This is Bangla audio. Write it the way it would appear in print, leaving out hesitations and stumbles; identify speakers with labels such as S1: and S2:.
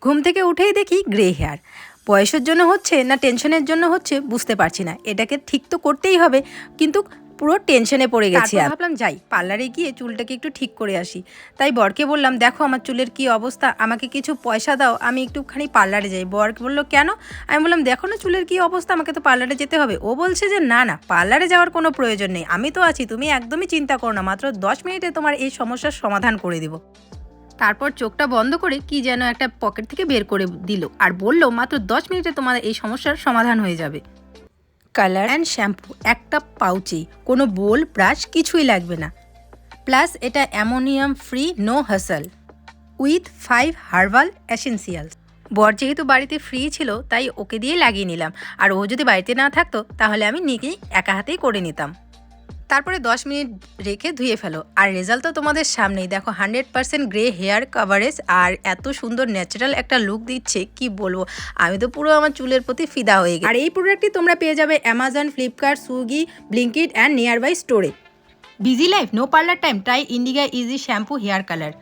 S1: ঘুম থেকে উঠেই দেখি গ্রে হেয়ার। বয়সের জন্য হচ্ছে না টেনশনের জন্য হচ্ছে বুঝতে পারছি না। এটাকে ঠিক তো করতেই হবে, কিন্তু পুরো টেনশনে পড়ে গেছি। আর ভাবলাম যাই পার্লারে গিয়ে চুলটাকে একটু ঠিক করে আসি। তাই বরকে বললাম, দেখো আমার চুলের কি অবস্থা, আমাকে কিছু পয়সা দাও, আমি একটুখানি পার্লারে যাই। বর বললো কেন? আমি বললাম দেখো না চুলের কি অবস্থা, আমাকে তো পার্লারে যেতে হবে। ও বলছে যে না না, পার্লারে যাওয়ার কোনো প্রয়োজন নেই, আমি তো আছি, তুমি একদমই চিন্তা করো না, মাত্র 10 মিনিটে তোমার এই সমস্যার সমাধান করে দেবো। তারপর চোখটা বন্ধ করে কি যেন একটা পকেট থেকে বের করে দিল আর বলল, মাত্র 10 মিনিটে তোমার এই সমস্যার সমাধান হয়ে যাবে। কালার অ্যান্ড শ্যাম্পু একটা পাউচেই, কোনো বোল ব্রাশ কিছুই লাগবে না। প্লাস এটা অ্যামোনিয়াম ফ্রি, নো হাসল, উইথ 5 হার্বাল এসেন্সিয়ালস। বর যেহেতু বাড়িতে ফ্রি ছিল তাই ওকে দিয়ে লাগিয়ে নিলাম, আর ও যদি বাড়িতে না থাকতো তাহলে আমি নিজেই একা হাতেই করে নিতাম। তারপরে 10 মিনিট রেখে ধুয়ে ফেলো, আর রেজাল্ট তো তোমাদের সামনেই দেখো। 100% গ্রে হেয়ার কাভারেজ আর এত সুন্দর ন্যাচারাল একটা লুক দিচ্ছে, কি বলবো। আমি তো পুরো আমার চুলের প্রতি ফিদা হয়ে গেছি। আর এই প্রোডাক্টটি তোমরা পেয়ে যাবে Amazon, Flipkart, Swiggy, Blinkit and nearby স্টোরে। Busy life, no parlour time, try Indica easy shampoo hair colour.